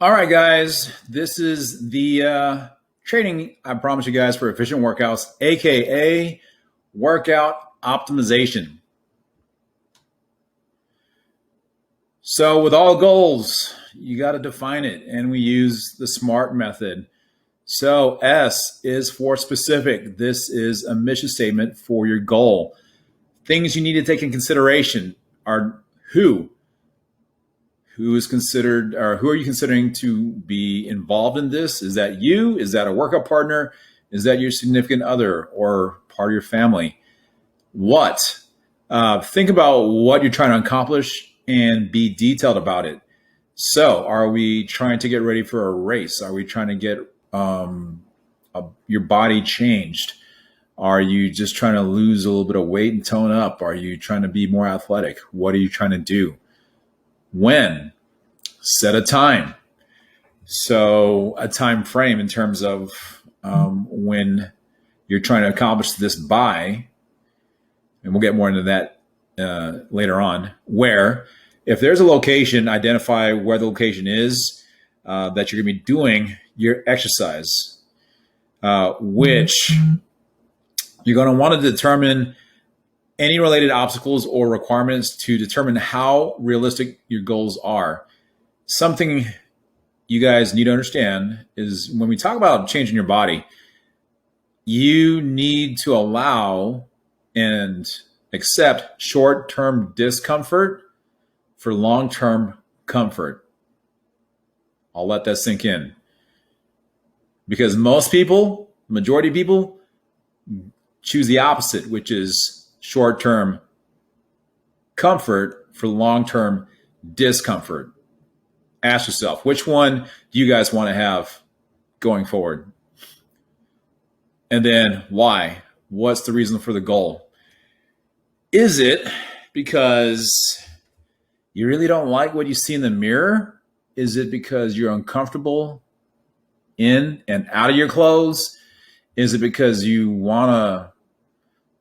All right, guys, this is the training I promised you guys for efficient workouts, aka workout optimization. So, with all goals, you got to define it, and we use the SMART method. So, S is for specific. This is a mission statement for your goal. Things you need to take in consideration are who is considered, or who are you considering to be involved in this? Is that you? Is that a workout partner? Is that your significant other or part of your family? What? Think about what you're trying to accomplish and be detailed about it. So, are we trying to get ready for a race? Are we trying to get your body changed? Are you just trying to lose a little bit of weight and tone up? Are you trying to be more athletic? What are you trying to do? When? Set a time. So a time frame in terms of when you're trying to accomplish this by, and we'll get more into that later on, where if there's a location, identify where the location is that you're going to be doing your exercise, which you're going to want to determine any related obstacles or requirements to determine how realistic your goals are. Something you guys need to understand is when we talk about changing your body, you need to allow and accept short-term discomfort for long-term comfort. I'll let that sink in. Because most people, majority of people, choose the opposite, which is short-term comfort for long-term discomfort. Ask yourself, which one do you guys want to have going forward? And then why? What's the reason for the goal? Is it because you really don't like what you see in the mirror? Is it because you're uncomfortable in and out of your clothes? Is it because you want to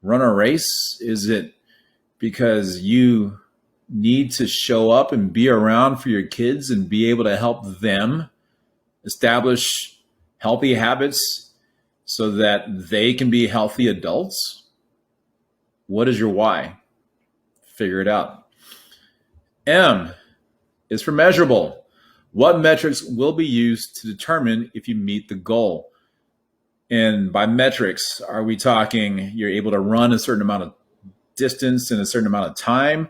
run a race? Is it because you need to show up and be around for your kids and be able to help them establish healthy habits so that they can be healthy adults? What is your why? Figure it out. M is for measurable. What metrics will be used to determine if you meet the goal? And by metrics, are we talking you're able to run a certain amount of distance in a certain amount of time?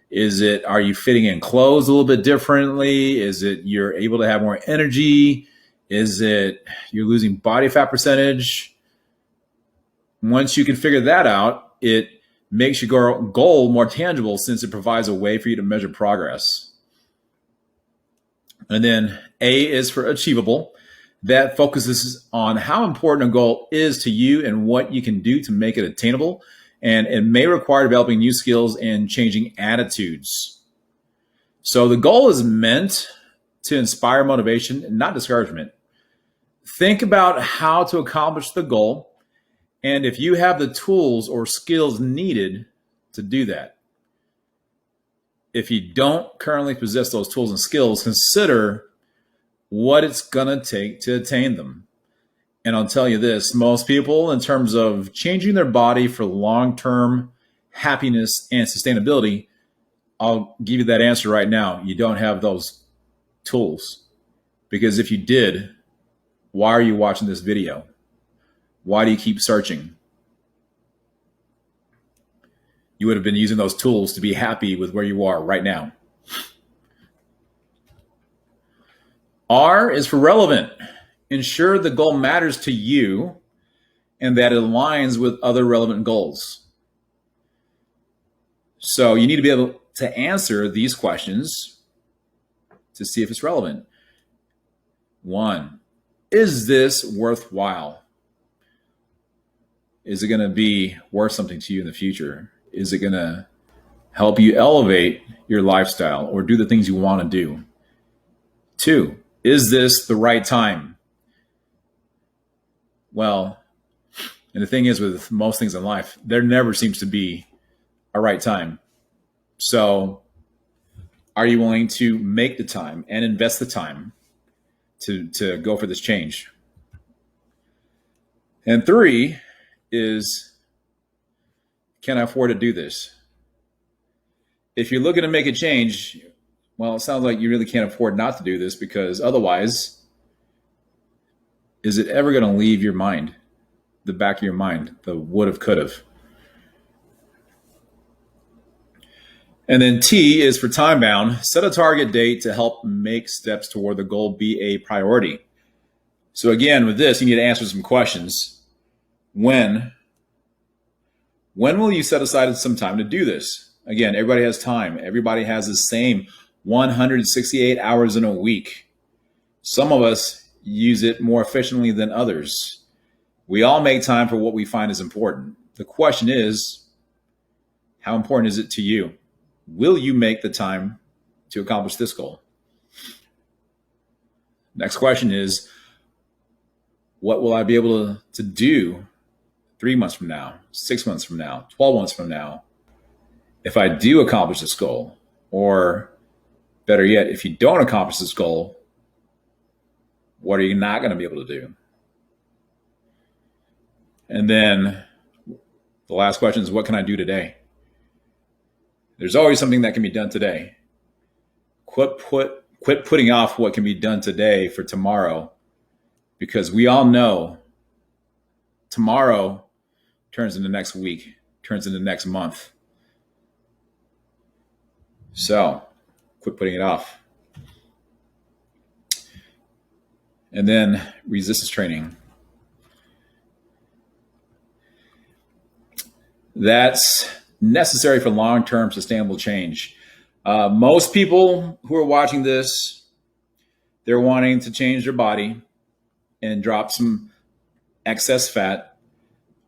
Is it, are you fitting in clothes a little bit differently? Is it you're able to have more energy? Is it you're losing body fat percentage? Once you can figure that out, it makes your goal more tangible since it provides a way for you to measure progress. And then A is for achievable. That focuses on how important a goal is to you and what you can do to make it attainable. And it may require developing new skills and changing attitudes. So the goal is meant to inspire motivation and not discouragement. Think about how to accomplish the goal and if you have the tools or skills needed to do that. If you don't currently possess those tools and skills, consider what it's going to take to attain them. And I'll tell you this, most people, in terms of changing their body for long-term happiness and sustainability, I'll give you that answer right now. You don't have those tools. Because if you did, why are you watching this video? Why do you keep searching? You would have been using those tools to be happy with where you are right now. R is for relevant. Ensure the goal matters to you and that it aligns with other relevant goals. So you need to be able to answer these questions to see if it's relevant. 1, is this worthwhile? Is it going to be worth something to you in the future? Is it going to help you elevate your lifestyle or do the things you want to do? 2, is this the right time? Well, and the thing is with most things in life, there never seems to be a right time. So are you willing to make the time and invest the time to go for this change. And 3 is, can I afford to do this? If you're looking to make a change, well, it sounds like you really can't afford not to do this, because otherwise, is it ever going to leave your mind, the back of your mind, the would have, could have? And then T is for time bound. Set a target date to help make steps toward the goal be a priority. So again, with this, you need to answer some questions. When will you set aside some time to do this? Again, everybody has time. Everybody has the same 168 hours in a week. Some of us use it more efficiently than others. We all make time for what we find is important. The question is, how important is it to you? Will you make the time to accomplish this goal? Next question is, what will I be able to do 3 months from now, 6 months from now, 12 months from now, if I do accomplish this goal? Or better yet, if you don't accomplish this goal, what are you not going to be able to do? And then the last question is, what can I do today? There's always something that can be done today. Quit putting off what can be done today for tomorrow, because we all know tomorrow turns into next week, turns into next month. So quit putting it off. And then resistance training. That's necessary for long-term sustainable change. Most people who are watching this, they're wanting to change their body and drop some excess fat,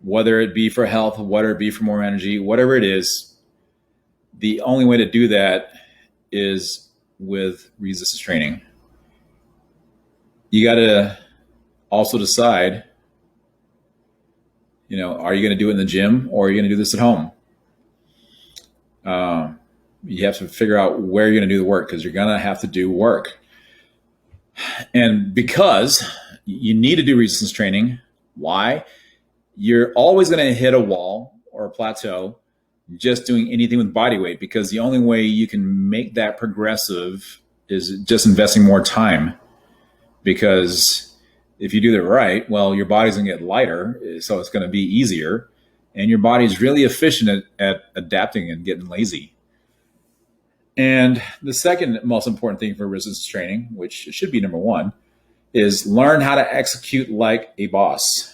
whether it be for health, whether it be for more energy, whatever it is. The only way to do that is with resistance training. You got to also decide, are you going to do it in the gym, or are you going to do this at home? You have to figure out where you're going to do the work, because you're going to have to do work. And because you need to do resistance training, why? You're always going to hit a wall or a plateau just doing anything with body weight, because the only way you can make that progressive is just investing more time. Because if you do it right, well, your body's going to get lighter, so it's going to be easier. And your body's really efficient at adapting and getting lazy. And the second most important thing for resistance training, which should be number 1, is learn how to execute like a boss.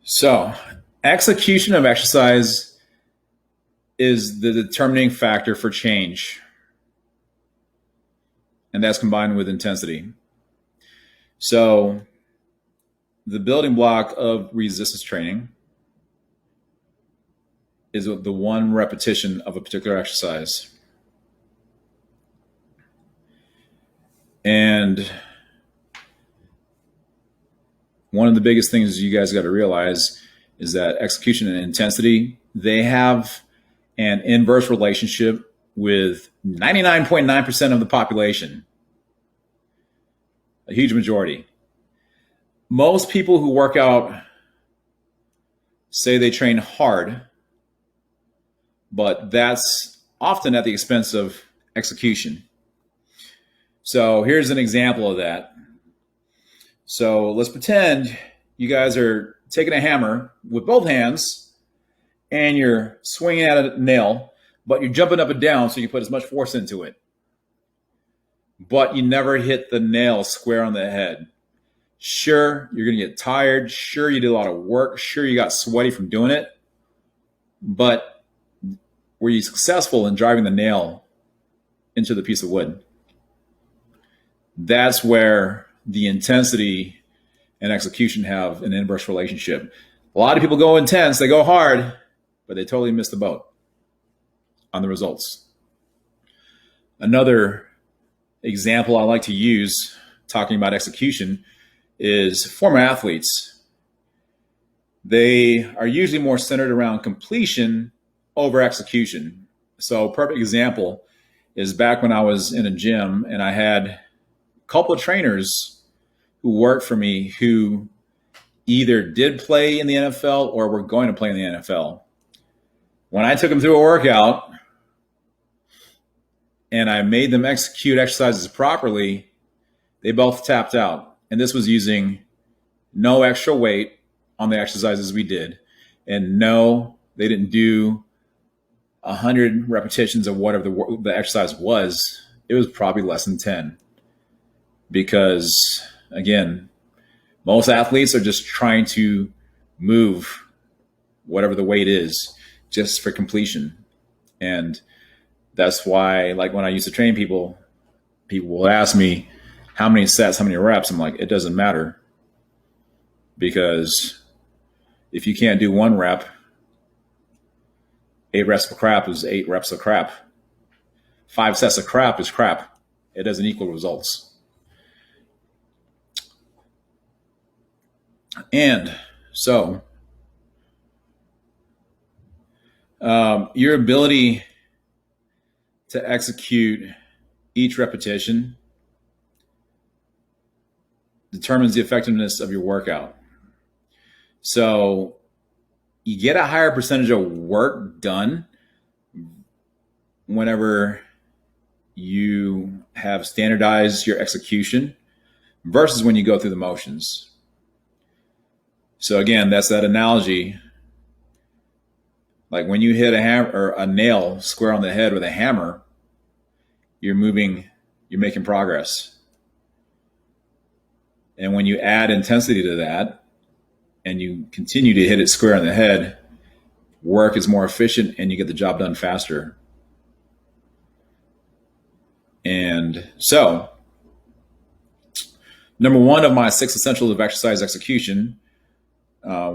So execution of exercise is the determining factor for change. And that's combined with intensity. So the building block of resistance training is the one repetition of a particular exercise. And one of the biggest things you guys got to realize is that execution and intensity, they have an inverse relationship with 99.9% of the population, a huge majority. Most people who work out say they train hard, but that's often at the expense of execution. So here's an example of that. So let's pretend you guys are taking a hammer with both hands and you're swinging at a nail, but you're jumping up and down so you can put as much force into it. But you never hit the nail square on the head. Sure, you're going to get tired. Sure, you did a lot of work. Sure, you got sweaty from doing it. But were you successful in driving the nail into the piece of wood? That's where the intensity and execution have an inverse relationship. A lot of people go intense, they go hard, but they totally miss the boat on the results. Another example I like to use talking about execution is former athletes. They are usually more centered around completion over execution. So perfect example is back when I was in a gym and I had a couple of trainers who worked for me who either did play in the NFL or were going to play in the NFL. When I took them through a workout and I made them execute exercises properly, they both tapped out. And this was using no extra weight on the exercises we did. And no, they didn't do 100 repetitions of whatever the exercise was. It was probably less than 10. Because, again, most athletes are just trying to move whatever the weight is just for completion. And that's why, like, when I used to train people, people will ask me how many sets, how many reps. I'm like, it doesn't matter. Because if you can't do 1 rep, 8 reps of crap is 8 reps of crap. 5 sets of crap is crap. It doesn't equal results. And so your ability to execute each repetition determines the effectiveness of your workout. So you get a higher percentage of work done whenever you have standardized your execution versus when you go through the motions. So again, that's that analogy. Like when you hit a hammer or a nail square on the head with a hammer, you're making progress. And when you add intensity to that and you continue to hit it square on the head, work is more efficient and you get the job done faster. And so, number 1 of my 6 essentials of exercise execution,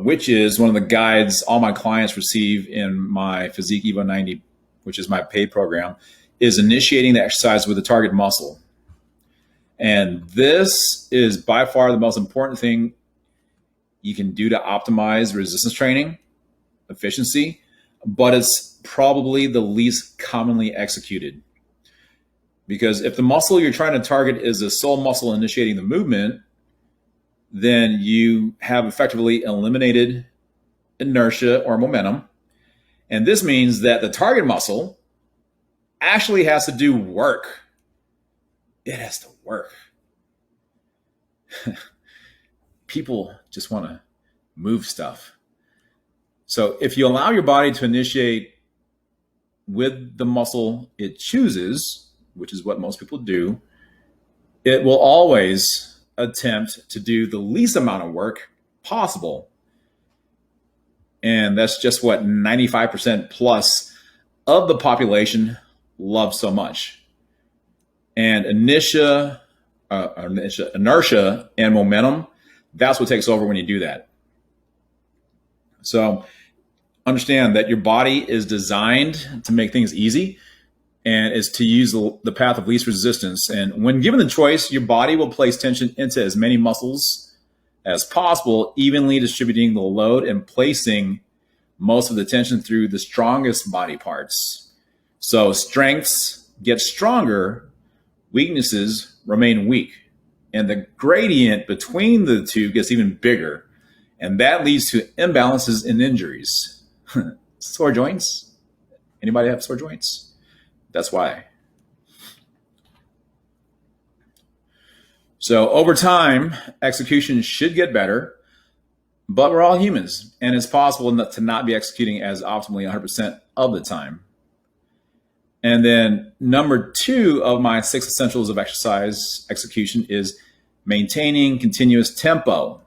which is one of the guides all my clients receive in my Physique Evo 90, which is my paid program, is initiating the exercise with the target muscle. And this is by far the most important thing you can do to optimize resistance training, efficiency, but it's probably the least commonly executed. Because if the muscle you're trying to target is the sole muscle initiating the movement, then you have effectively eliminated inertia or momentum. And this means that the target muscle actually has to do work. It has to work. People just want to move stuff. So if you allow your body to initiate with the muscle it chooses, which is what most people do, it will always attempt to do the least amount of work possible. And that's just what 95% plus of the population love so much. And inertia and momentum, that's what takes over when you do that. So understand that your body is designed to make things easy and is to use the path of least resistance. And when given the choice, your body will place tension into as many muscles as possible, evenly distributing the load and placing most of the tension through the strongest body parts. So strengths get stronger, weaknesses remain weak. And the gradient between the two gets even bigger. And that leads to imbalances and injuries. Sore joints? Anybody have sore joints? That's why. So over time, execution should get better, but we're all humans, and it's possible to not be executing as optimally 100% of the time. And then number 2 of my 6 essentials of exercise execution is maintaining continuous tempo.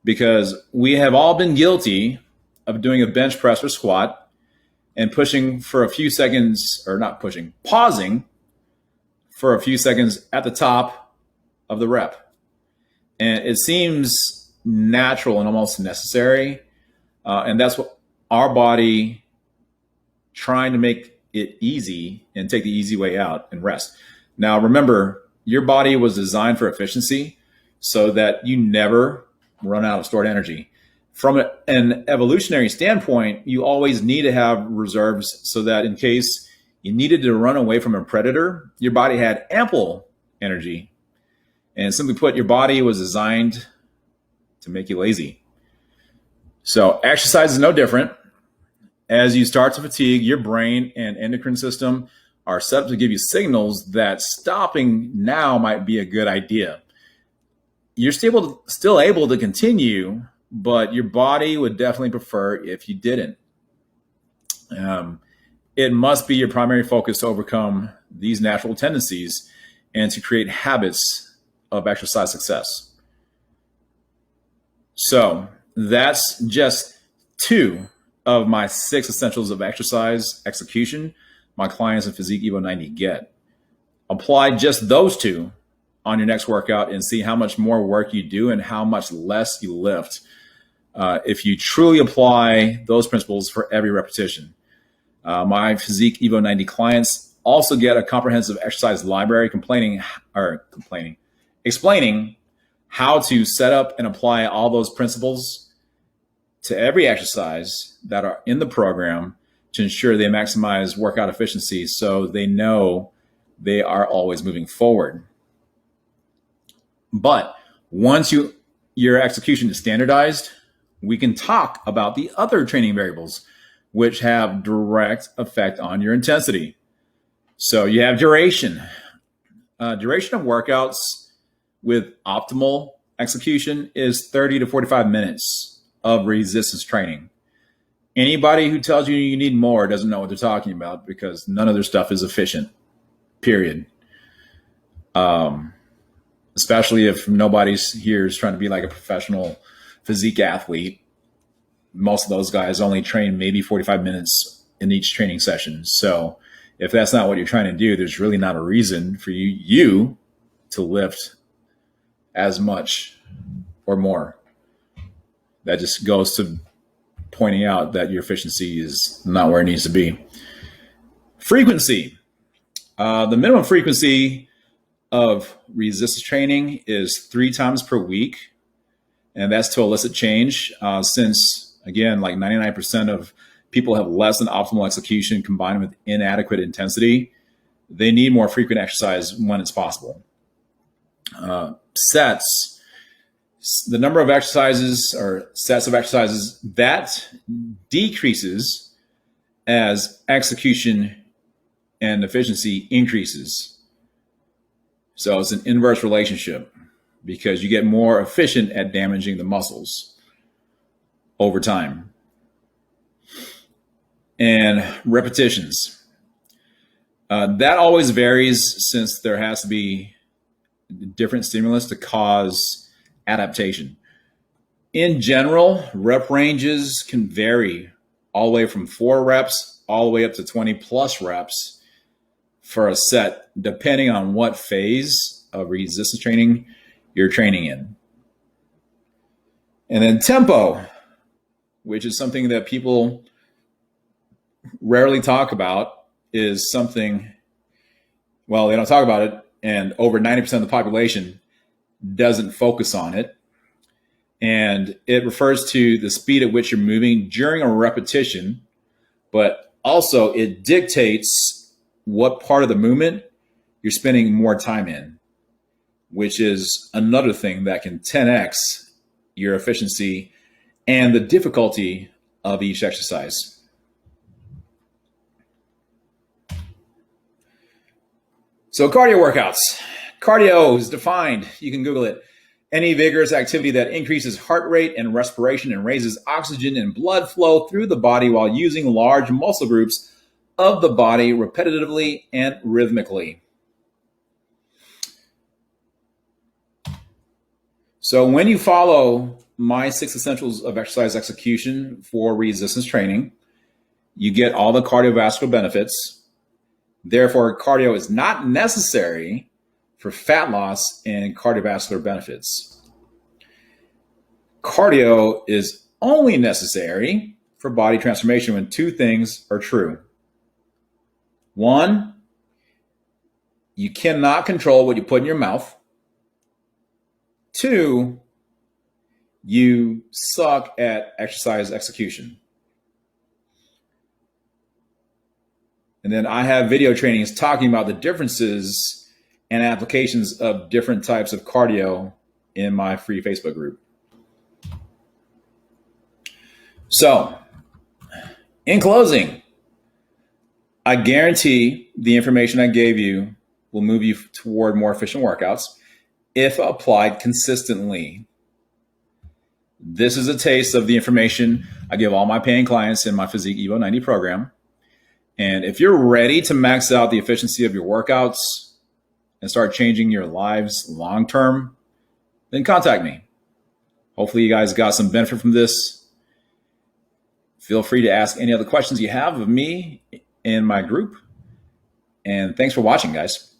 Because we have all been guilty of doing a bench press or squat and pushing for a few seconds, or not pushing, pausing for a few seconds at the top of the rep. And it seems natural and almost necessary. And that's what our body trying to make it easy and take the easy way out and rest. Now, remember, your body was designed for efficiency so that you never run out of stored energy. From an evolutionary standpoint, you always need to have reserves so that in case you needed to run away from a predator, your body had ample energy. And simply put, your body was designed to make you lazy. So exercise is no different. As you start to fatigue, your brain and endocrine system are set up to give you signals that stopping now might be a good idea. You're still able to continue, but your body would definitely prefer if you didn't. It must be your primary focus to overcome these natural tendencies and to create habits of exercise success. So that's just 2 of my 6 essentials of exercise execution my clients in Physique Evo 90 get. Apply just those 2 on your next workout and see how much more work you do and how much less you lift if you truly apply those principles for every repetition. My Physique Evo 90 clients also get a comprehensive exercise library explaining how to set up and apply all those principles to every exercise that are in the program to ensure they maximize workout efficiency so they know they are always moving forward. But once your execution is standardized, we can talk about the other training variables which have direct effect on your intensity. So you have duration. Duration of workouts with optimal execution is 30 to 45 minutes of resistance training. Anybody who tells you you need more doesn't know what they're talking about, because none of their stuff is efficient, period. Especially if nobody's here is trying to be like a professional physique athlete. Most of those guys only train maybe 45 minutes in each training session. So if that's not what you're trying to do, there's really not a reason for you to lift as much or more. That just goes to pointing out that your efficiency is not where it needs to be. Frequency. The minimum frequency of resistance training is 3 times per week. And that's to elicit change. Since, again, like 99% of people have less than optimal execution combined with inadequate intensity, they need more frequent exercise when it's possible. Sets. The number of exercises or sets of exercises, that decreases as execution and efficiency increases. So it's an inverse relationship, because you get more efficient at damaging the muscles over time. And repetitions. That always varies, since there has to be different stimulus to cause adaptation. In general, rep ranges can vary all the way from 4 reps all the way up to 20 plus reps for a set, depending on what phase of resistance training you're training in. And then tempo, which is something that people rarely talk about, is something, well, they don't talk about it, and over 90% of the population doesn't focus on it. And it refers to the speed at which you're moving during a repetition, but also it dictates what part of the movement you're spending more time in, which is another thing that can 10x your efficiency and the difficulty of each exercise. So cardio workouts. Cardio is defined, you can Google it, any vigorous activity that increases heart rate and respiration and raises oxygen and blood flow through the body while using large muscle groups of the body repetitively and rhythmically. So when you follow my 6 essentials of exercise execution for resistance training, you get all the cardiovascular benefits. Therefore, cardio is not necessary for fat loss and cardiovascular benefits. Cardio is only necessary for body transformation when 2 things are true. 1, you cannot control what you put in your mouth. 2, you suck at exercise execution. And then I have video trainings talking about the differences and applications of different types of cardio in my free Facebook group. So, in closing, I guarantee the information I gave you will move you toward more efficient workouts if applied consistently. This is a taste of the information I give all my paying clients in my Physique Evo 90 program. And if you're ready to max out the efficiency of your workouts and start changing your lives long term, then contact me. Hopefully you guys got some benefit from this. Feel free to ask any other questions you have of me in my group. And thanks for watching, guys.